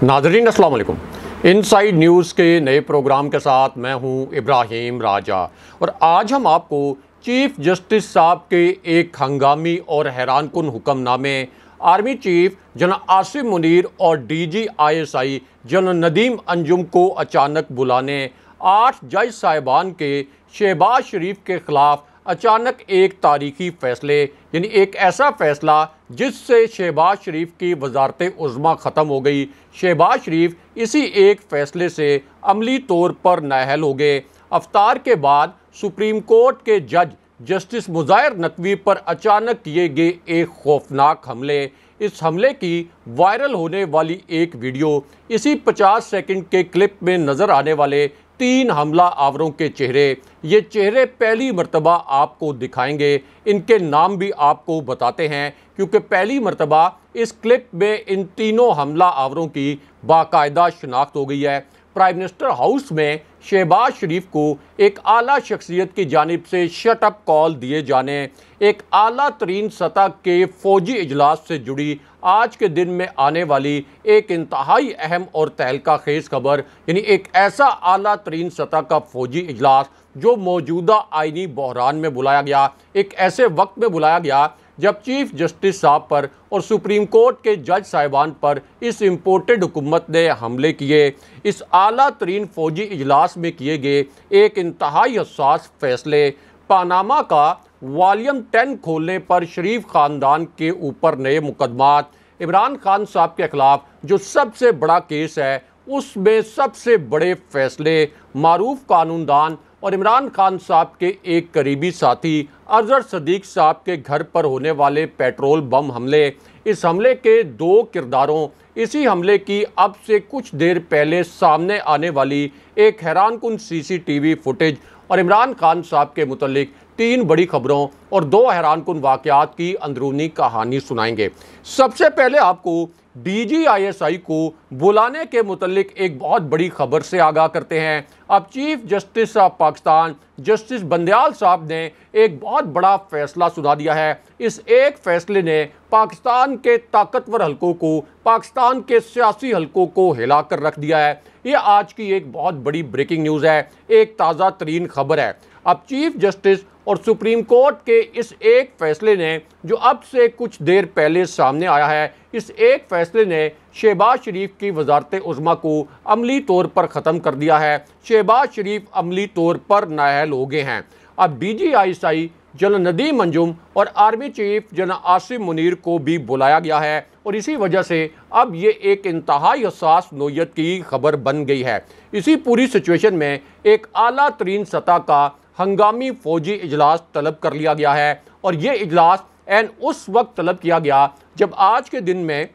नाज़रीन अस्सलाम वालेकुम। इनसाइड न्यूज़ के नए प्रोग्राम के साथ मैं हूं इब्राहिम राजा और आज हम आपको चीफ जस्टिस साहब के एक हंगामी और हैरानकुन हुक्मनामे army chief general Asim Munir और DG ISI general Nadeem Anjum को अचानक बुलाने, 8 जज साहिबान के शहबाज शरीफ के ख़िलाफ़ अचानक एक तारीखी फ़ैसले, यानी एक ऐसा फ़ैसला जिससे शहबाज शरीफ की वज़ारत उज़्मा ख़त्म हो गई। शहबाज शरीफ इसी एक फ़ैसले से अमली तौर पर नाअहल हो गए। अफ्तार के बाद सुप्रीम कोर्ट के जज जस्टिस मुज़ाहिर नकवी पर अचानक किए गए एक खौफनाक हमले, इस हमले की वायरल होने वाली एक वीडियो, इसी 50 सेकंड के क्लिप में नज़र आने वाले 3 हमला आवरों के चेहरे, ये चेहरे पहली मर्तबा आपको दिखाएंगे। इनके नाम भी आपको बताते हैं क्योंकि पहली मर्तबा इस क्लिप में इन तीनों हमला आवरों की बाकायदा शनाख्त हो गई है। प्राइम मिनिस्टर हाउस में शहबाज शरीफ को एक आला शख्सियत की जानिब से शट अप कॉल दिए जाने, एक आला तरीन सतह के फ़ौजी इजलास से जुड़ी आज के दिन में आने वाली एक इंतहाई अहम और तहलका खेज़ खबर, यानी एक ऐसा आला तरीन सतह का फ़ौजी इजलास जो मौजूदा आइनी बहरान में बुलाया गया, एक ऐसे वक्त में बुलाया गया जब चीफ जस्टिस साहब पर और सुप्रीम कोर्ट के जज साहिबान पर इस इम्पोर्टेड हुकूमत ने हमले किए। इस आला तरीन फ़ौजी इजलास में किए गए एक इंतहाई हसास फ़ैसले, पानामा का वॉल्यूम 10 खोलने पर शरीफ ख़ानदान के ऊपर नए मुकदमात, इमरान खान साहब के ख़िलाफ़ जो सबसे बड़ा केस है उसमें सबसे बड़े फ़ैसले, मारूफ कानूनदान और इमरान खान साहब के एक करीबी साथी अजहर सदीक साहब के घर पर होने वाले पेट्रोल बम हमले, इस हमले के 2 किरदारों, इसी हमले की अब से कुछ देर पहले सामने आने वाली एक हैरानकुन सीसीटीवी फुटेज और इमरान खान साहब के मुतल्लिक 3 बड़ी खबरों और 2 हैरानकुन वाक़यात की अंदरूनी कहानी सुनाएंगे। सबसे पहले आपको डीजी आईएसआई को बुलाने के मुतल्लिक एक बहुत बड़ी खबर से आगाह करते हैं। अब chief justice of Pakistan justice Bandial साहब ने एक बहुत बड़ा फैसला सुना दिया है। इस एक फैसले ने पाकिस्तान के ताकतवर हलकों को, पाकिस्तान के सियासी हलकों को हिला कर रख दिया है। ये आज की एक बहुत बड़ी ब्रेकिंग न्यूज़ है, एक ताज़ा तरीन खबर है। अब चीफ जस्टिस और सुप्रीम कोर्ट के इस एक फैसले ने, जो अब से कुछ देर पहले सामने आया है, इस एक फैसले ने शहबाज शरीफ की वज़ारत उज़्मा को अमली तौर पर ख़त्म कर दिया है। शहबाज शरीफ अमली तौर पर नाअहल हो गए हैं। अब DG ISI general Nadeem Anjum और army chief general Asim Munir को भी बुलाया गया है और इसी वजह से अब ये एक इंतहाई हसास नोयत की खबर बन गई है। इसी पूरी सिचुएशन में एक आला तरीन सतह का हंगामी फ़ौजी इजलास तलब कर लिया गया है और ये इजलास एन उस वक्त तलब किया गया जब आज के दिन में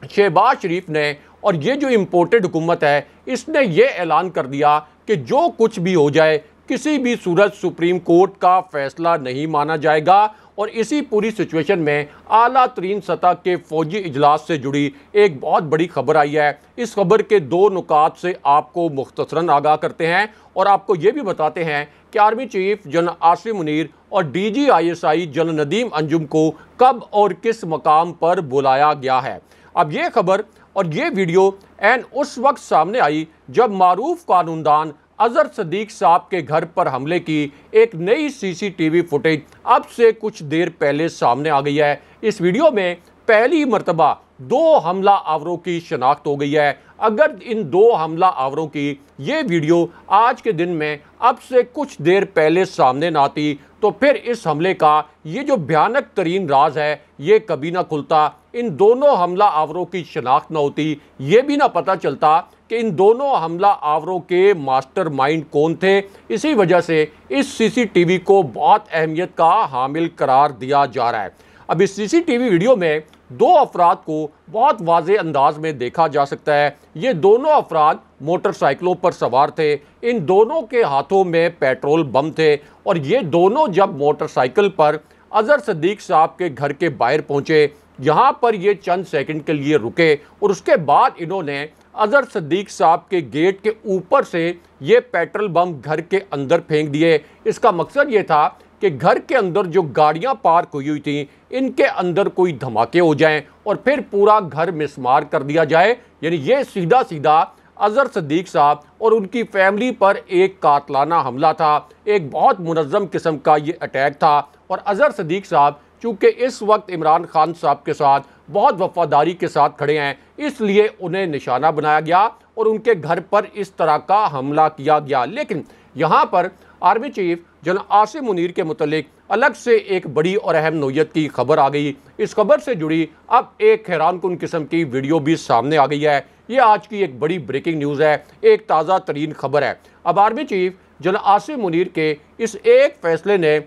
शहबाज शरीफ ने और ये जो इम्पोर्टेड हुकूमत है इसने ये ऐलान कर दिया कि जो कुछ भी हो जाए किसी भी सूरत सुप्रीम कोर्ट का फैसला नहीं माना जाएगा। और इसी पूरी सिचुएशन में आला तरीन सतह के फ़ौजी इजलास से जुड़ी एक बहुत बड़ी खबर आई है। इस खबर के 2 नुकात से आपको मुख्तसरन आगाह करते हैं और आपको ये भी बताते हैं कि army chief general Asim Munir और DG ISI general Nadeem Anjum को कब और किस मकाम पर बुलाया गया है। अब ये खबर और ये वीडियो एन उस वक्त सामने आई जब मारूफ कानूनदान अजहर सदीक साहब के घर पर हमले की एक नई सीसीटीवी फुटेज अब से कुछ देर पहले सामने आ गई है। इस वीडियो में पहली मर्तबा 2 हमला आवरों की शनाख्त हो गई है। अगर इन 2 हमला आवरों की ये वीडियो आज के दिन में अब से कुछ देर पहले सामने ना आती तो फिर इस हमले का ये जो भयानक तरीन राज है ये कभी ना खुलता, इन दोनों हमला आवरों की शनाख्त ना होती, ये भी ना पता चलता कि इन दोनों हमला आवरों के मास्टरमाइंड कौन थे। इसी वजह से इस सीसीटीवी को बहुत अहमियत का हामिल करार दिया जा रहा है। अब इस सीसीटीवी वीडियो में 2 अफराद को बहुत वाज़े अंदाज में देखा जा सकता है। ये दोनों अफराद मोटरसाइकिलों पर सवार थे, इन दोनों के हाथों में पेट्रोल बम थे और ये दोनों जब मोटरसाइकिल पर अजहर सदीक साहब के घर के बाहर पहुँचे, यहाँ पर ये चंद सेकंड के लिए रुके और उसके बाद इन्होंने अजहर सदीक साहब के गेट के ऊपर से ये पेट्रोल बम घर के अंदर फेंक दिए। इसका मकसद ये था कि घर के अंदर जो गाड़ियां पार्क हुई थी इनके अंदर कोई धमाके हो जाएं और फिर पूरा घर मिसमार कर दिया जाए। यानी ये सीधा सीधा अजहर सिद्दीक साहब और उनकी फैमिली पर एक कातलाना हमला था, एक बहुत मुनज़्ज़म किस्म का ये अटैक था। और अजहर सिद्दीक साहब चूँकि इस वक्त इमरान खान साहब के साथ बहुत वफादारी के साथ खड़े हैं, इसलिए उन्हें निशाना बनाया गया और उनके घर पर इस तरह का हमला किया गया। लेकिन यहाँ पर army chief general Asim Munir के मुतल्लिक अलग से एक बड़ी और अहम नोयत की खबर आ गई। इस खबर से जुड़ी अब एक हैरानकुन किस्म की वीडियो भी सामने आ गई है। ये आज की एक बड़ी ब्रेकिंग न्यूज़ है, एक ताज़ा तरीन खबर है। अब army chief general Asim Munir के इस एक फैसले ने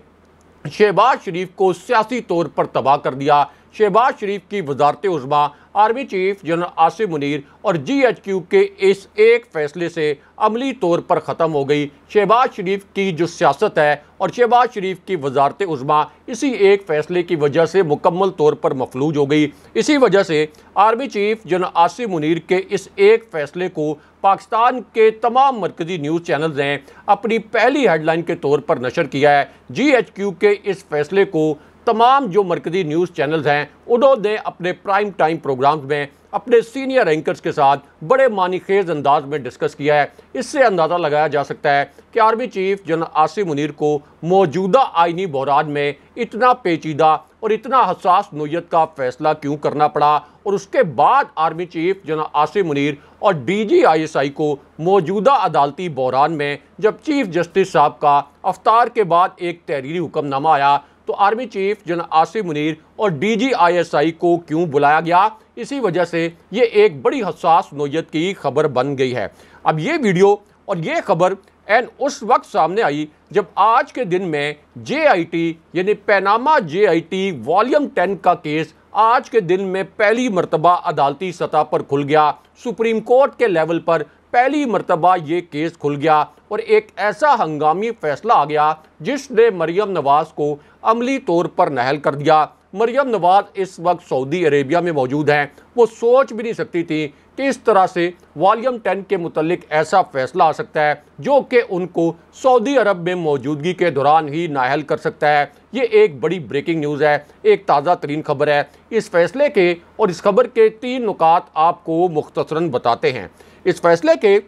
शहबाज शरीफ को सियासी तौर पर तबाह कर दिया। शहबाज शरीफ की वजारत उज़्मा army chief general Asim Munir और GHQ के इस एक फैसले से अमली तौर पर ख़त्म हो गई। शहबाज शरीफ की जो सियासत है और शहबाज शरीफ की वजारत उज़्मा इसी एक फैसले की वजह से मुकम्मल तौर पर मफलूज हो गई। इसी वजह से army chief general Asim Munir के इस एक फैसले को पाकिस्तान के तमाम मरकज़ी न्यूज़ चैनल्स ने अपनी पहली हेडलाइन के तौर पर नशर किया है। GHQ के इस फैसले को तमाम जो मरकज़ी न्यूज़ चैनल्स हैं उन्होंने अपने प्राइम टाइम प्रोग्राम्स में अपने सीनियर एंकर्स के साथ बड़े मानीखेज अंदाज में डिस्कस किया है। इससे अंदाज़ा लगाया जा सकता है कि army chief general Asim Munir को मौजूदा आइनी बहरान में इतना पेचीदा और इतना हसास नोयत का फैसला क्यों करना पड़ा, और उसके बाद army chief general Asim Munir और DG ISI को मौजूदा अदालती बहरान में जब चीफ जस्टिस साहब का अफ्तार के बाद एक तहरीरी हुक्मनामा आया तो army chief general Asim Munir और DG ISI को क्यों बुलाया गया, इसी वजह से ये एक बड़ी हसास नोयत की खबर बन गई है। अब ये वीडियो और ये खबर एन उस वक्त सामने आई जब आज के दिन में JIT यानी पैनामा JIT वॉल्यूम 10 का केस आज के दिन में पहली मरतबा अदालती सतह पर खुल गया। सुप्रीम कोर्ट के लेवल पर पहली मरतबा ये केस खुल गया और एक ऐसा हंगामी फैसला आ गया जिसने मरियम नवाज को अमली तौर पर नाअहल कर दिया। मरियम नवाज इस वक्त सऊदी अरेबिया में मौजूद हैं। वो सोच भी नहीं सकती थी कि इस तरह से वॉल्यूम 10 के मुतल्लिक ऐसा फैसला आ सकता है जो कि उनको सऊदी अरब में मौजूदगी के दौरान ही नाअहल कर सकता है। ये एक बड़ी ब्रेकिंग न्यूज़ है, एक ताज़ा तरीन खबर है। इस फैसले के और इस खबर के 3 नुकात आपको मुख्तसरन बताते हैं। इस फैसले के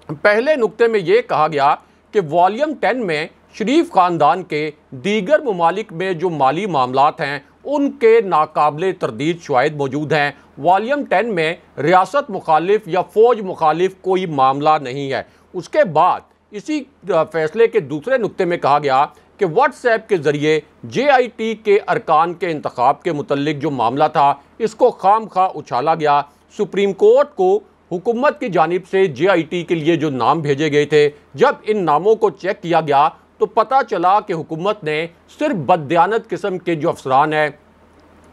पहले नुक्ते में ये कहा गया कि वॉल्यूम 10 में शरीफ ख़ानदान के दीगर ममालिक में जो माली मामलात हैं उनके नाकाबिले तरदीद शवाहिद मौजूद हैं। वॉल्यूम 10 में रियासत मुखालिफ या फ़ौज मुखालिफ कोई मामला नहीं है। उसके बाद इसी फैसले के दूसरे नुक्ते में कहा गया कि व्हाट्सएप के ज़रिए JIT के अरकान के इंतखाब के मुतल्लिक जो मामला था इसको खामखा उछाला गया। सुप्रीम कोर्ट को हुकूमत की जानिब से JIT के लिए जो नाम भेजे गए थे, जब इन नामों को चेक किया गया तो पता चला कि हुकूमत ने सिर्फ बददियानत किस्म के जो अफसरान हैं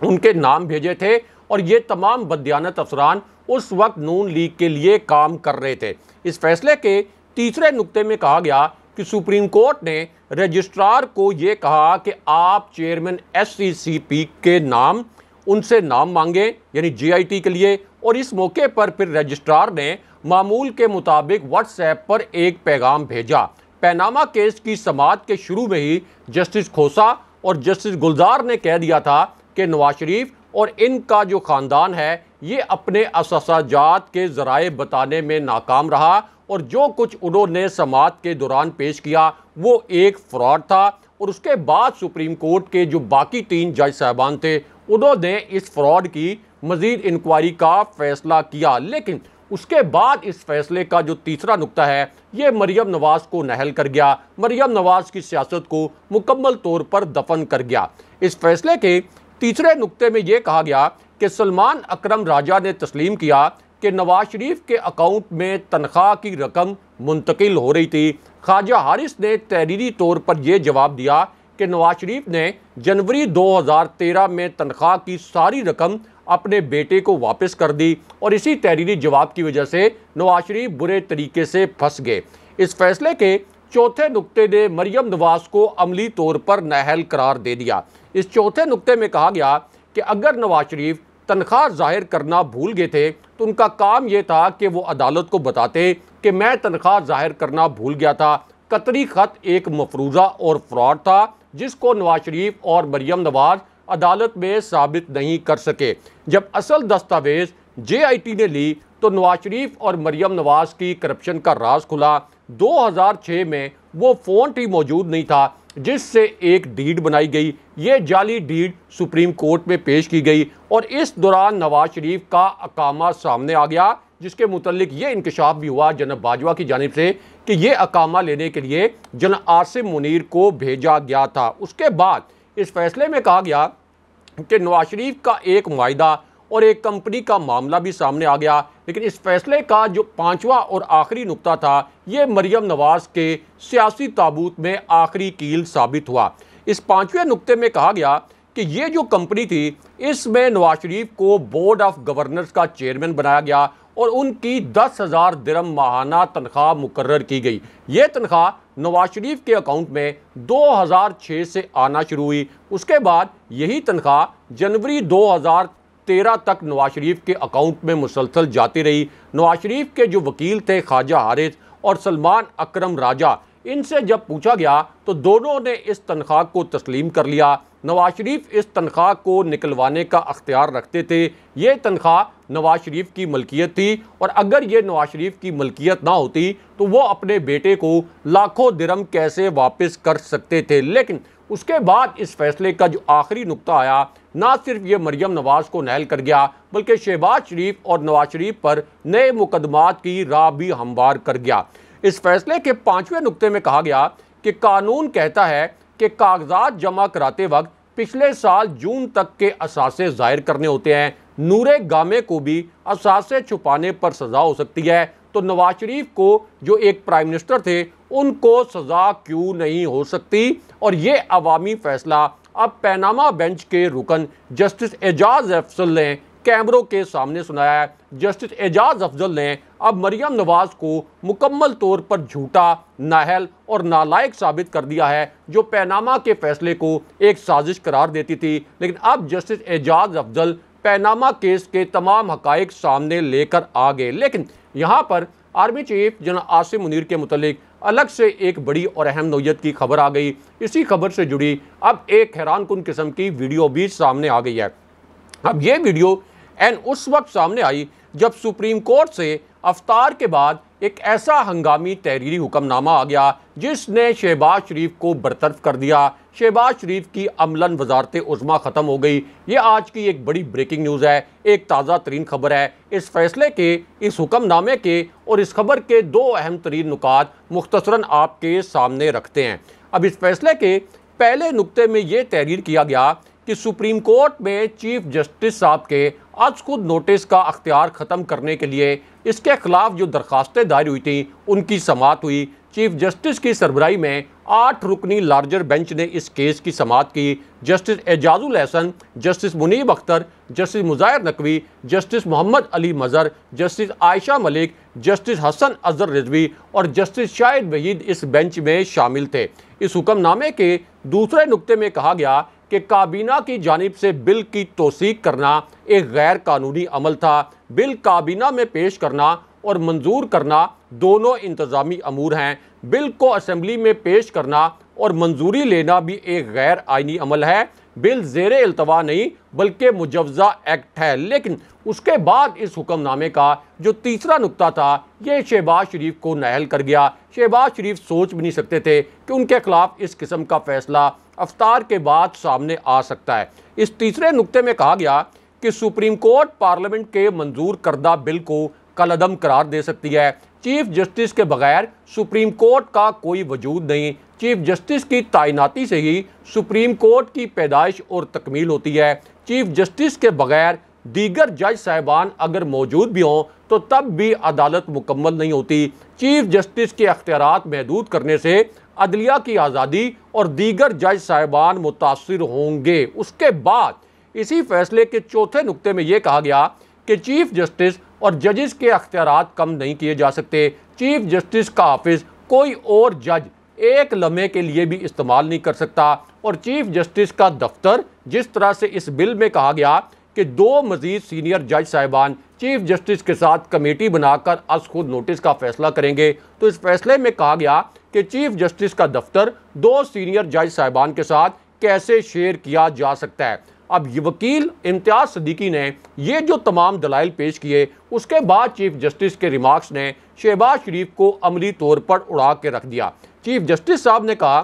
उनके नाम भेजे थे और ये तमाम बददियानत अफसरान उस वक्त नून लीग के लिए काम कर रहे थे। इस फैसले के तीसरे नुक्ते में कहा गया कि सुप्रीम कोर्ट ने रजिस्ट्रार को ये कहा कि आप चेयरमैन SCCP के नाम उनसे नाम मांगे यानी JIT के लिए, और इस मौके पर फिर रजिस्ट्रार ने मामूल के मुताबिक व्हाट्सएप पर एक पैगाम भेजा। पैनामा केस की समाअत के शुरू में ही जस्टिस खोसा और जस्टिस गुलजार ने कह दिया था कि नवाज शरीफ और इनका जो ख़ानदान है ये अपने असाजात के ज़राए बताने में नाकाम रहा और जो कुछ उन्होंने समाअत के दौरान पेश किया वो एक फ्रॉड था। और उसके बाद सुप्रीम कोर्ट के जो बाकी 3 जज साहबान थे उन्होंने इस फ्रॉड की मज़ीद इंक्वायरी का फ़ैसला किया। लेकिन उसके बाद इस फैसले का जो तीसरा नुक्ता है ये मरियम नवाज को नाअहल कर गया, मरियम नवाज की सियासत को मुकम्मल तौर पर दफन कर गया। इस फैसले के तीसरे नुक्ते में ये कहा गया कि सलमान अकरम राजा ने तस्लीम किया कि नवाज शरीफ के अकाउंट में तनख्वाह की रकम मुंतकिल हो रही थी। ख्वाजा हारिस ने तहरीरी तौर पर यह जवाब दिया कि नवाज शरीफ ने जनवरी 2013 में तनख्वाह की सारी रकम अपने बेटे को वापस कर दी और इसी तहरीरी जवाब की वजह से नवाज शरीफ बुरे तरीके से फंस गए। इस फैसले के चौथे नुक्ते ने मरियम नवाज को अमली तौर पर नाअहल करार दे दिया। इस चौथे नुक्ते में कहा गया कि अगर नवाज शरीफ तनख्वाह जाहिर करना भूल गए थे तो उनका काम यह था कि वो अदालत को बताते कि मैं तनख्वाह जाहिर करना भूल गया था। कतरी ख़त एक मफरूज़ा और फ्रॉड था जिसको नवाज शरीफ और मरियम नवाज अदालत में साबित नहीं कर सके। जब असल दस्तावेज JIT ने ली तो नवाज शरीफ और मरियम नवाज की करप्शन का राज खुला। 2006 में वो फ़ॉन्ट ही मौजूद नहीं था जिससे एक डीड बनाई गई। ये जाली डीड सुप्रीम कोर्ट में पेश की गई और इस दौरान नवाज शरीफ का अकामा सामने आ गया, जिसके मुतल्लिक ये इंकशाफ भी हुआ जनाब बाजवा की जानिब से कि ये अकामा लेने के लिए जनाब आसिम मुनीर को भेजा गया था। उसके बाद इस फैसले में कहा गया कि नवाज शरीफ का एक मुआहिदा और एक कंपनी का मामला भी सामने आ गया, लेकिन इस फैसले का जो पांचवा और आखिरी नुक्ता था ये मरियम नवाज के सियासी ताबूत में आखिरी कील साबित हुआ। इस पांचवें नुक्ते में कहा गया कि ये जो कंपनी थी इसमें नवाज शरीफ को बोर्ड ऑफ गवर्नर्स का चेयरमैन बनाया गया और उनकी 10,000 दिरहम माहाना तनख्वाह मुकर्रर की गई। ये तनख्वाह नवाज शरीफ के अकाउंट में 2006 से आना शुरू हुई। उसके बाद यही तनख्वाह जनवरी 2013 तक नवाज शरीफ के अकाउंट में मुसलसल जाती रही। नवाज शरीफ के जो वकील थे ख्वाजा हारिस और सलमान अकरम राजा, इनसे जब पूछा गया तो दोनों ने इस तनख्वाह को तस्लीम कर लिया। नवाज शरीफ इस तनख्वाह को निकलवाने का अख्तियार रखते थे। ये तनख्वाह नवाज शरीफ की मलकियत थी और अगर ये नवाज शरीफ की मलकियत ना होती तो वो अपने बेटे को लाखों दिरहम कैसे वापस कर सकते थे। लेकिन उसके बाद इस फैसले का जो आखिरी नुक्ता आया, ना सिर्फ ये मरियम नवाज को नाअहल कर गया बल्कि शहबाज शरीफ और नवाज शरीफ पर नए मुकदमात की राह भी हमवार कर गया। इस फैसले के पांचवें नुक्ते में कहा गया कि कानून कहता है कि कागजात जमा कराते वक्त पिछले साल जून तक के असासे जाहिर करने होते हैं। नूरे गामे को भी असासे छुपाने पर सज़ा हो सकती है, तो नवाज शरीफ को जो एक प्राइम मिनिस्टर थे उनको सज़ा क्यों नहीं हो सकती। और ये अवामी फैसला अब पैनामा बेंच के रुकन जस्टिस एजाज अफजल ने कैमरों के सामने सुनाया है। जस्टिस एजाज अफजल ने अब मरियम नवाज को मुकम्मल तौर पर झूठा, नाअहल और नालायक साबित कर दिया है, जो पैनामा के फैसले को एक साजिश करार देती थी। लेकिन अब justice Ejaz Afzal Panama case के तमाम हकाइक सामने लेकर आ गए। लेकिन यहाँ पर आर्मी चीफ जनाब आसिम मुनीर के मुतल्लिक अलग से एक बड़ी और अहम नौयत की खबर आ गई। इसी खबर से जुड़ी अब एक हैरानकुन किस्म की वीडियो भी सामने आ गई है। अब ये वीडियो उस वक्त सामने आई जब सुप्रीम कोर्ट से अफ्तार के बाद एक ऐसा हंगामी तहरीरी हुक्मनामा आ गया जिसने शहबाज शरीफ को बरतरफ कर दिया। शहबाज शरीफ की अमलन वजारत उज़्मा ख़त्म हो गई। ये आज की एक बड़ी ब्रेकिंग न्यूज़ है, एक ताज़ा तरीन खबर है। इस फैसले के, इस हुक्मनामे के और इस खबर के दो अहम तरीन नुकात मुख्तसरन आपके सामने रखते हैं। अब इस फैसले के पहले नुक्ते में ये तहरीर किया गया कि सुप्रीम कोर्ट में चीफ जस्टिस साहब के आज खुद नोटिस का अख्तियार ख़त्म करने के लिए इसके खिलाफ जो दरख्वास्तें दायर हुई थी उनकी समाअत हुई। चीफ जस्टिस की सरबराही में 8 रुकनी लार्जर बेंच ने इस केस की समाअत की। Justice Ijazul Hasan, justice Munib Akhtar, justice Mazahar Naqvi, justice Mohammad Ali Mazhar, justice Ayesha Malik, justice Hasan Azhar Rizvi और जस्टिस शाहिद वहीद इस बेंच में शामिल थे। इस हुक्मनामे के दूसरे नुक्ते में कहा गया कि काबीना की जानिब से बिल की तौसीक करना एक गैर कानूनी अमल था। बिल काबीना में पेश करना और मंजूर करना दोनों इंतज़ामी अमूर हैं। बिल को असेंबली में पेश करना और मंजूरी लेना भी एक गैर आइनी अमल है। बिल ज़ेरे इल्तवा नहीं बल्कि मुजव्ज़ा एक्ट है। लेकिन उसके बाद इस हुक्मनामे का जो तीसरा नुक्ता था ये शहबाज शरीफ को नाअहल कर गया। शहबाज शरीफ सोच भी नहीं सकते थे कि उनके खिलाफ इस किस्म का फैसला अफ्तार के बाद सामने आ सकता है। इस तीसरे नुक्ते में कहा गया कि सुप्रीम कोर्ट पार्लियामेंट के मंजूर करदा बिल को कलअदम करार दे सकती है। चीफ जस्टिस के बगैर सुप्रीम कोर्ट का कोई वजूद नहीं। चीफ जस्टिस की तैनाती से ही सुप्रीम कोर्ट की पैदाइश और तकमील होती है। चीफ जस्टिस के बगैर दीगर जज साहिबान अगर मौजूद भी हों तो तब भी अदालत मुकम्मल नहीं होती। चीफ जस्टिस के अख्तियारात महदूद करने से अदलिया की आज़ादी और दीगर जज साहिबान मुतासिर होंगे। उसके बाद इसी फैसले के चौथे नुक्ते में यह कहा गया कि चीफ जस्टिस और जजेस के अख्तियारात कम नहीं किए जा सकते। चीफ जस्टिस का ऑफिस कोई और जज एक लम्हे के लिए भी इस्तेमाल नहीं कर सकता। और चीफ जस्टिस का दफ्तर, जिस तरह से इस बिल में कहा गया कि 2 मजीद सीनियर जज साहिबान चीफ जस्टिस के साथ कमेटी बनाकर अस खुद नोटिस का फैसला करेंगे। तो इस फैसले में कहा गया कि चीफ जस्टिस का दफ्तर 2 सीनियर जज साहिबान के साथ कैसे शेयर किया जा सकता है। अब ये वकील इम्तियाज सिद्दीकी ने ये जो तमाम दलाइल पेश किए, उसके बाद चीफ जस्टिस के रिमार्क्स ने शहबाज शरीफ को अमली तौर पर उड़ा के रख दिया। चीफ जस्टिस साहब ने कहा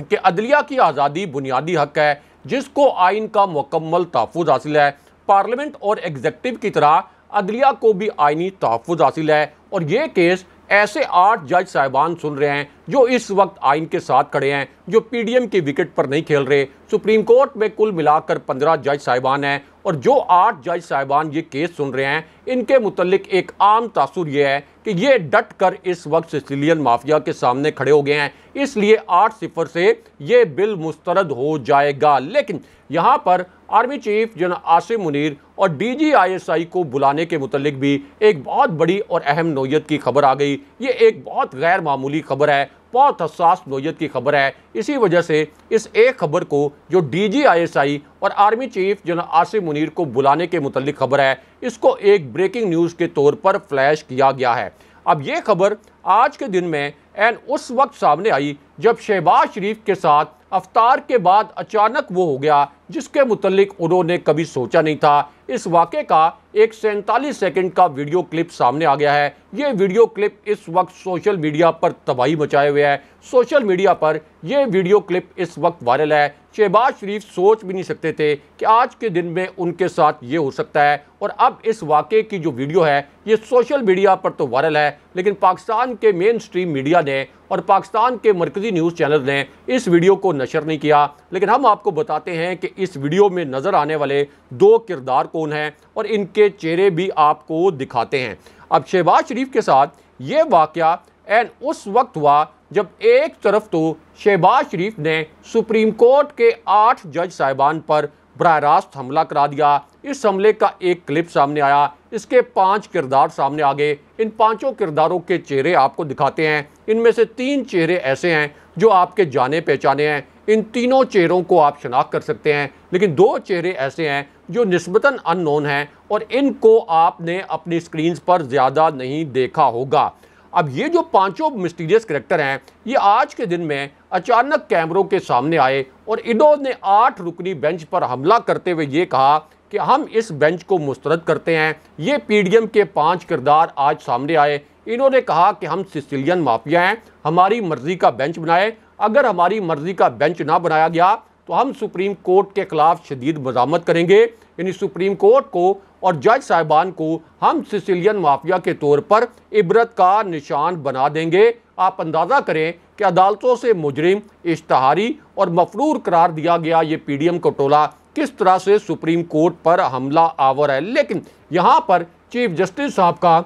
कि अदलिया की आज़ादी बुनियादी हक है जिसको आइन का मुकम्मल तहफ़्फ़ुज़ हासिल है। पार्लियामेंट और एग्जीक्यूटिव की तरह अदलिया को भी आइनी तहफ़्फ़ुज़ हासिल है। और ये केस ऐसे 8 जज साहिबान सुन रहे हैं जो इस वक्त आइन के साथ खड़े हैं, जो पीडीएम की विकेट पर नहीं खेल रहे। सुप्रीम कोर्ट में कुल मिलाकर 15 जज साहिबान हैं और जो 8 जज साहिबान ये केस सुन रहे हैं, इनके मुतल्लिक एक आम तासुर ये है कि ये डट कर इस वक्त सिसिलियन माफिया के सामने खड़े हो गए हैं, इसलिए 8-0 से ये बिल मुस्तरद हो जाएगा। लेकिन यहाँ पर army chief general Asim Munir और DGISI को बुलाने के मुतल्लिक भी एक बहुत बड़ी और अहम नोयत की खबर आ गई। ये एक बहुत गैर मामूली खबर है, बहुत हसास नोयत की खबर है। इसी वजह से इस एक खबर को जो DGISI और army chief general Asim Munir को बुलाने के मुतल्लिक खबर है, इसको एक ब्रेकिंग न्यूज़ के तौर पर फ्लैश किया गया है। अब ये खबर आज के दिन में एन उस वक्त सामने आई जब शहबाज शरीफ के साथ अफ्तार के बाद अचानक वो हो गया जिसके मुतल्लिक उन्होंने कभी सोचा नहीं था। इस वाक़े का एक 47 सेकंड का वीडियो क्लिप सामने आ गया है। ये वीडियो क्लिप इस वक्त सोशल मीडिया पर तबाही मचाए हुए है। सोशल मीडिया पर यह वीडियो क्लिप इस वक्त वायरल है। शहबाज शरीफ सोच भी नहीं सकते थे कि आज के दिन में उनके साथ ये हो सकता है। और अब इस वाक़े की जो वीडियो है ये सोशल मीडिया पर तो वायरल है, लेकिन पाकिस्तान के मेन स्ट्रीम मीडिया ने और पाकिस्तान के मरकज़ी न्यूज़ चैनल ने इस वीडियो को नशर नहीं किया। लेकिन हम आपको बताते हैं कि इस वीडियो में नज़र आने वाले 2 किरदार कौन हैं और इनके चेहरे भी आपको दिखाते हैं। अब शहबाज शरीफ के साथ ये वाक़या एन उस वक्त हुआ जब एक तरफ तो शहबाज शरीफ ने सुप्रीम कोर्ट के 8 जज साहिबान पर बराह रास्त हमला करा दिया। इस हमले का एक क्लिप सामने आया, इसके 5 किरदार सामने आ गए। इन 5 किरदारों के चेहरे आपको दिखाते हैं। इनमें से 3 चेहरे ऐसे हैं जो आपके जाने पहचाने हैं, इन तीनों चेहरों को आप शनाख्त कर सकते हैं। लेकिन 2 चेहरे ऐसे हैं जो निस्बतन अननोन हैं और इनको आपने अपनी स्क्रीन पर ज़्यादा नहीं देखा होगा। अब ये जो 5 मिस्टीरियस करैक्टर हैं, ये आज के दिन में अचानक कैमरों के सामने आए और इन्होंने 8 रुकनी बेंच पर हमला करते हुए ये कहा कि हम इस बेंच को मुस्तरद करते हैं। ये पीडीएम के 5 किरदार आज सामने आए। इन्होंने कहा कि हम सिसिलियन माफिया हैं, हमारी मर्जी का बेंच बनाए। अगर हमारी मर्जी का बेंच ना बनाया गया तो हम सुप्रीम कोर्ट के खिलाफ शदीद मज़ामत करेंगे। यानी सुप्रीम कोर्ट को और जज साहिबान को हम सिसिलियन माफिया के तौर पर इबरत का निशान बना देंगे। आप अंदाज़ा करें कि अदालतों से मुजरिम, इश्तहारी और मफरूर करार दिया गया ये पीडीएम का टोला किस तरह से सुप्रीम कोर्ट पर हमला आवर है। लेकिन यहाँ पर चीफ जस्टिस साहब का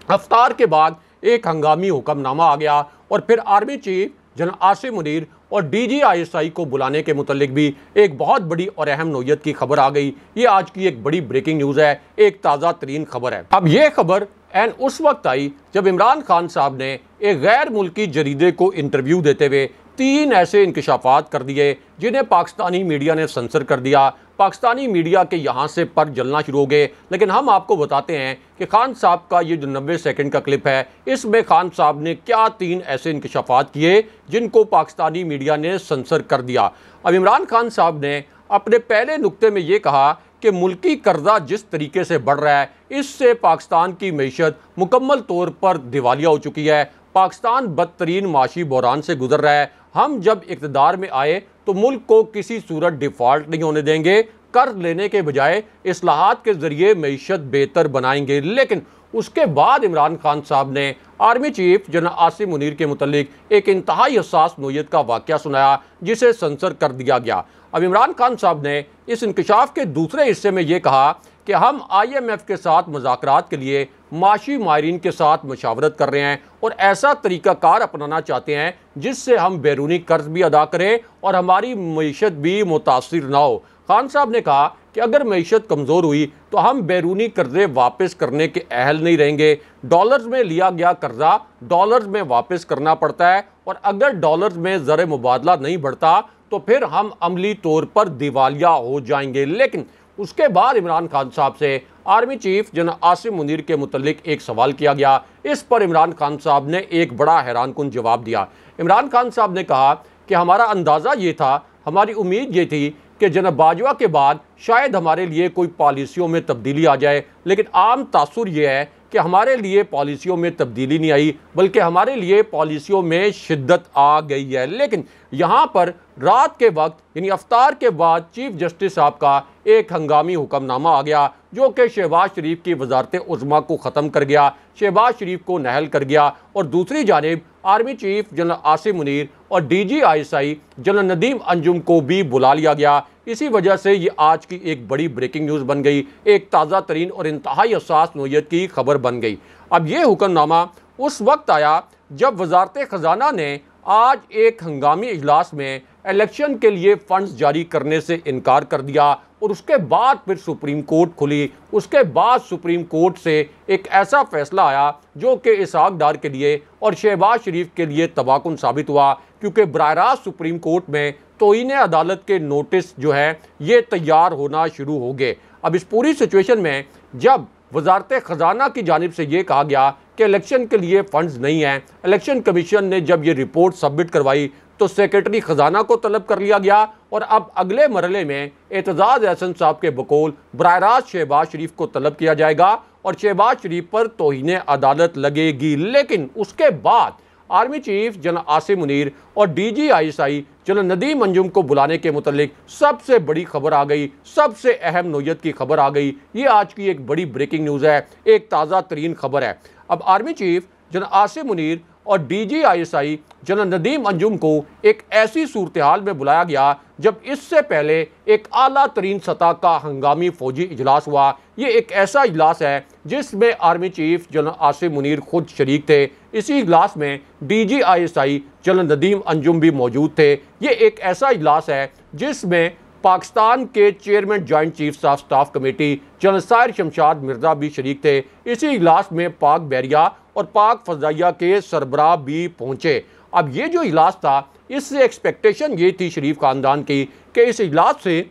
अफ्तार के बाद एक हंगामी हुक्मनामा आ गया और फिर army chief general Asim Munir और DGISI को बुलाने के मुतल्लिक भी एक बहुत बड़ी और अहम नोयत की खबर आ गई। ये आज की एक बड़ी ब्रेकिंग न्यूज़ है, एक ताज़ा तरीन खबर है। अब ये खबर एन उस वक्त आई जब इमरान खान साहब ने एक गैर मुल्की जरीदे को इंटरव्यू देते हुए 3 ऐसे इंकशाफात कर दिए जिन्हें पाकिस्तानी मीडिया ने सेंसर कर दिया। पाकिस्तानी मीडिया के यहाँ से पर जलना शुरू हो गए। लेकिन हम आपको बताते हैं कि खान साहब का ये जो 90 सेकंड का क्लिप है, इसमें खान साहब ने क्या 3 ऐसे इंकशाफात किए जिनको पाकिस्तानी मीडिया ने सेंसर कर दिया। अब इमरान खान साहब ने अपने पहले नुक्ते में ये कहा कि मुल्की कर्जा जिस तरीके से बढ़ रहा है, इससे पाकिस्तान की मईशत मुकम्मल तौर पर दिवालिया हो चुकी है। पाकिस्तान बदतरीन माशी बहरान से गुजर रहा है। हम जब इक़्तिदार में आए तो मुल्क को किसी सूरत डिफ़ॉल्ट नहीं होने देंगे, कर्ज लेने के बजाय इस्लाहात के ज़रिए मईशत बेहतर बनाएंगे। लेकिन उसके बाद इमरान खान साहब ने army chief general Asim Munir के मुतल्लिक एक इंतहाई हसास नोयत का वाक़या सुनाया जिसे सेंसर कर दिया गया। अब इमरान खान साहब ने इस इंकशाफ के दूसरे हिस्से में ये कहा कि हम IMF के साथ मुज़ाकरात के लिए माशी माहिरीन के साथ मशावरत कर रहे हैं और ऐसा तरीक़ाकार अपनाना चाहते हैं जिससे हम बैरूनी कर्ज भी अदा करें और हमारी मईशत भी मुतासिर ना हो। खान साहब ने कहा कि अगर मईशत कमज़ोर हुई तो हम बैरूनी कर्जे वापस करने के अहल नहीं रहेंगे। डॉलर्स में लिया गया कर्जा डॉलर्स में वापस करना पड़ता है और अगर डॉलर्स में ज़र मुबादला नहीं बढ़ता तो फिर हम अमली तौर पर दिवालिया हो जाएंगे। लेकिन उसके बाद इमरान खान साहब से army chief general Asim Munir के मुतल्लिक एक सवाल किया गया। इस पर इमरान खान साहब ने एक बड़ा हैरानकुन जवाब दिया। इमरान खान साहब ने कहा कि हमारा अंदाज़ा ये था, हमारी उम्मीद ये थी कि जनरल बाजवा के बाद शायद हमारे लिए कोई पॉलिसियों में तब्दीली आ जाए, लेकिन आम तासुर ये है कि हमारे लिए पॉलिसियों में तब्दीली नहीं आई, बल्कि हमारे लिए पॉलिसियों में शिद्दत आ गई है। लेकिन यहाँ पर रात के वक्त यानी अफ्तार के बाद चीफ जस्टिस साहब का एक हंगामी हुक्मनामा आ गया जो कि शहबाज शरीफ की वजारत उज़्मा को ख़त्म कर गया, शहबाज शरीफ को नहल कर गया। और दूसरी जानिब army chief general Asim Munir और DGISI जनरल नदीम अंजुम को भी बुला लिया गया। इसी वजह से ये आज की एक बड़ी ब्रेकिंग न्यूज़ बन गई, एक ताज़ा तरीन और इंतहाई हसास नोयत की खबर बन गई। अब ये हुक्मनामा उस वक्त आया जब वजारत ख़जाना ने आज एक हंगामी इजलास में इलेक्शन के लिए फंड्स जारी करने से इनकार कर दिया और उसके बाद फिर सुप्रीम कोर्ट खुली। उसके बाद सुप्रीम कोर्ट से एक ऐसा फैसला आया जो कि इसहाक डार के लिए और शहबाज शरीफ के लिए तबाहकुन साबित हुआ, क्योंकि बराह रास्त सुप्रीम कोर्ट में तौहीन अदालत के नोटिस जो है ये तैयार होना शुरू हो गए। अब इस पूरी सिचुएशन में जब वजारत ख़जाना की जानिब से ये कहा गया कि इलेक्शन के लिए फंड्स नहीं हैं, इलेक्शन कमीशन ने जब ये रिपोर्ट सबमिट करवाई तो सेक्रेटरी ख़जाना को तलब कर लिया गया और अब अगले मरहले में एतजाज़ एहसन साहब के बकौल बराह रास्त शहबाज शरीफ को तलब किया जाएगा और शहबाज शरीफ पर तौहीन अदालत लगेगी। लेकिन उसके बाद army chief general Asim Munir और DGISI जनरल नदीम अंजुम को बुलाने के मुतल्लिक सबसे बड़ी खबर आ गई, सबसे अहम नोयत की खबर आ गई। ये आज की एक बड़ी ब्रेकिंग न्यूज़ है, एक ताज़ा तरीन खबर है। अब army chief general Asim Munir और DGISI जनरल नदीम अंजुम को एक ऐसी सूरत हाल में बुलाया गया जब इससे पहले एक आला तरीन सतह का हंगामी फौजी इजलास हुआ। ये एक ऐसा इजलास है जिसमें army chief general Asim Munir खुद शरीक थे। इसी इजलास में DGISI जनरल नदीम अंजुम भी मौजूद थे। ये एक ऐसा इजलास है जिसमें पाकिस्तान के chairman joint chiefs of staff committee general Sahir Shamshad Mirza भी शरीक थे। इसी इजलास में पाक बहरिया और पाक फ़ज़ाइया के सरबराह भी पहुँचे। अब ये जो इजलास था इससे एक्सपेक्टेशन ये थी शरीफ ख़ानदान की कि इस इजलास से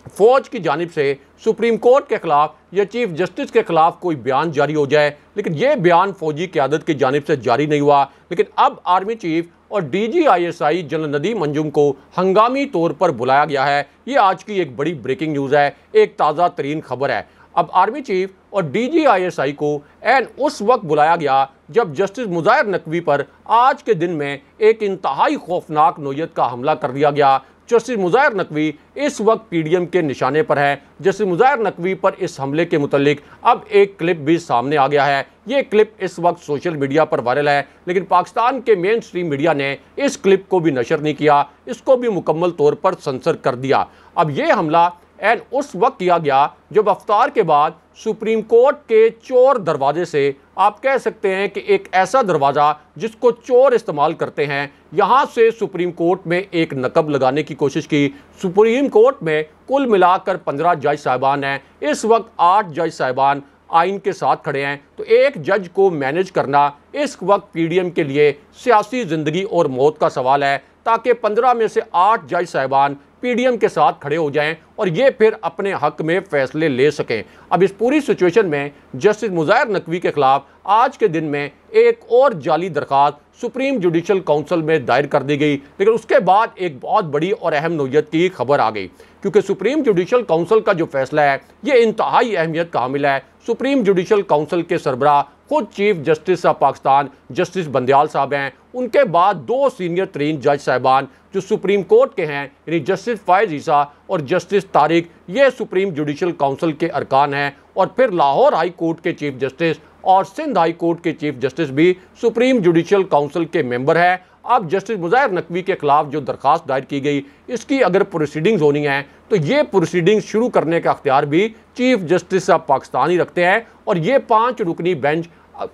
फ़ौज की जानिब से सुप्रीम कोर्ट के ख़िलाफ़ या चीफ जस्टिस के ख़िलाफ़ कोई बयान जारी हो जाए, लेकिन ये बयान फ़ौजी क़यादत की जानिब से जारी नहीं हुआ। लेकिन अब आर्मी चीफ और DGISI जनरल नदीम अंजुम को हंगामी तौर पर बुलाया गया है। ये आज की एक बड़ी ब्रेकिंग न्यूज़ है, एक ताज़ा तरीन खबर है। अब आर्मी चीफ और DGISI को एन उस वक्त बुलाया गया जब जस्टिस मुज़ाहिर नकवी पर आज के दिन में एक इंतहाई खौफनाक नोयत का हमला कर दिया गया। जस्टिस मुज़ाहिर नकवी इस वक्त PDM के निशाने पर है। जस्टिस मुज़ाहिर नकवी पर इस हमले के मुतल्लिक अब एक क्लिप भी सामने आ गया है। ये क्लिप इस वक्त सोशल मीडिया पर वायरल है, लेकिन पाकिस्तान के मेन स्ट्रीम मीडिया ने इस क्लिप को भी नशर नहीं किया, इसको भी मुकम्मल तौर पर सेंसर कर दिया। अब ये हमला एंड उस वक्त किया गया जब अफ्तार के बाद सुप्रीम कोर्ट के चोर दरवाजे से, आप कह सकते हैं कि एक ऐसा दरवाज़ा जिसको चोर इस्तेमाल करते हैं, यहाँ से सुप्रीम कोर्ट में एक नकब लगाने की कोशिश की। सुप्रीम कोर्ट में कुल मिलाकर 15 जज साहिबान हैं। इस वक्त 8 जज साहिबान आइन के साथ खड़े हैं, तो एक जज को मैनेज करना इस वक्त PDM के लिए सियासी ज़िंदगी और मौत का सवाल है, ताकि 15 में से 8 जज साहिबान PDM के साथ खड़े हो जाएं और ये फिर अपने हक में फैसले ले सकें। अब इस पूरी सिचुएशन में जस्टिस मुज़ाहिर नकवी के खिलाफ आज के दिन में एक और जाली दरख्वास्त सुप्रीम जुडिशल काउंसिल में दायर कर दी गई, लेकिन उसके बाद एक बहुत बड़ी और अहम नोयत की खबर आ गई, क्योंकि सुप्रीम जुडिशल काउंसिल का जो फैसला है ये इंतहाई अहमियत का हामिल है। सुप्रीम जुडिशल काउंसिल के सरबराह खुद chief justice of Pakistan justice Bandial साहब हैं। उनके बाद 2 सीनियर तरीन जज साहिबान जो सुप्रीम कोर्ट के हैं, यानी जस्टिस फ़ायज़ ईसा और जस्टिस तारिक, ये सुप्रीम जुडिशल काउंसिल के अरकान हैं। और फिर लाहौर हाई कोर्ट के चीफ जस्टिस और सिंध हाई कोर्ट के चीफ जस्टिस भी सुप्रीम जुडिशल काउंसिल के मेंबर हैं। अब जस्टिस मुज़ाहिर नकवी के खिलाफ जो दरख्वास्त दायर की गई, इसकी अगर प्रोसीडिंग्स होनी है तो ये प्रोसीडिंग्स शुरू करने का अख्तियार भी चीफ जस्टिस ऑफ पाकिस्तान ही रखते हैं। और ये 5 रुकनी बेंच,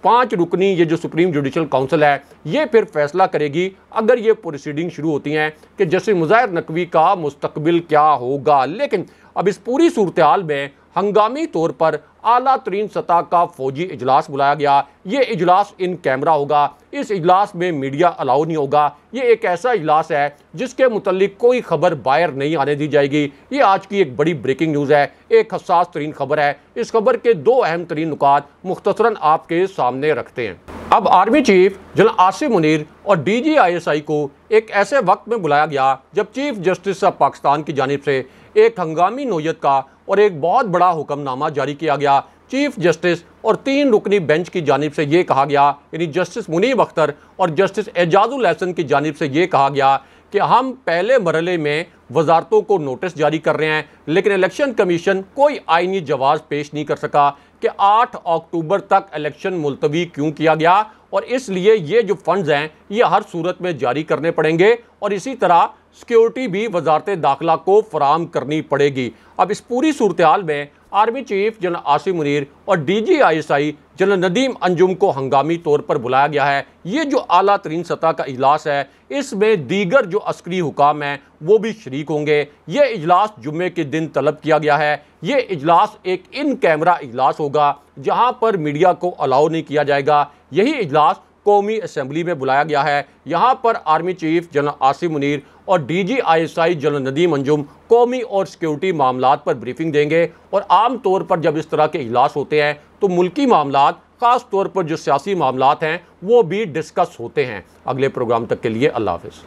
5 रुकनी ये जो सुप्रीम जुडिशल काउंसिल है, ये फिर फैसला करेगी अगर ये प्रोसीडिंग शुरू होती हैं कि जस्टिस मुज़ाहिर नकवी का मुस्तकबिल क्या होगा। लेकिन अब इस पूरी सूरत हाल में हंगामी तौर पर आला तरीन सतह का फौजी इजलास बुलाया गया। ये इजलास इन कैमरा होगा। इस इजलास में मीडिया अलाउ नहीं होगा। ये एक ऐसा इजलास है जिसके मुतल्लिक कोई खबर बाहर नहीं आने दी जाएगी। ये आज की एक बड़ी ब्रेकिंग न्यूज़ है, एक हसास तरीन खबर है। इस खबर के दो अहम तरीन नुकात मुख्तसरन आपके सामने रखते हैं। अब army chief general Asim Munir और DGISI को एक ऐसे वक्त में बुलाया गया जब चीफ जस्टिस ऑफ पाकिस्तान की जानिब से एक हंगामी नोयत का और एक बहुत बड़ा हुक्मनामा जारी किया गया। चीफ जस्टिस और 3 रुकनी बेंच की जानिब से ये कहा गया, यानी जस्टिस मुनीब अख्तर और जस्टिस एजाजुल एहसन की जानिब से ये कहा गया कि हम पहले मरहले में वजारतों को नोटिस जारी कर रहे हैं, लेकिन इलेक्शन कमीशन कोई आईनी जवाब पेश नहीं कर सका कि 8 अक्टूबर तक इलेक्शन मुलतवी क्यों किया गया, और इसलिए ये जो फंड्स हैं ये हर सूरत में जारी करने पड़ेंगे और इसी तरह सिक्योरिटी भी वजारत दाखिला को फराम करनी पड़ेगी। अब इस पूरी सूरत हाल में army chief general Asim Munir और DGISI जनरल नदीम अंजुम को हंगामी तौर पर बुलाया गया है। ये जो आला तरीन सतह का इजलास है, इसमें दीगर जो अस्करी हुकाम हैं वो भी शरीक होंगे। ये इजलास जुम्मे के दिन तलब किया गया है। ये इजलास एक इन कैमरा इजलास होगा जहां पर मीडिया को अलाउ नहीं किया जाएगा। यही इजलास कौमी असम्बली में बुलाया गया है। यहाँ पर army chief general Asim Munir और DGISI जनरल नदीम अंजुम कौमी और सिक्योरिटी मामलात पर ब्रीफिंग देंगे। और आम तौर पर जब इस तरह के इजलास होते हैं तो मुल्की मामलात, ख़ास तौर पर जो सियासी मामलात हैं वो भी डिस्कस होते हैं। अगले प्रोग्राम तक के लिए अल्लाह हाफ़िज़।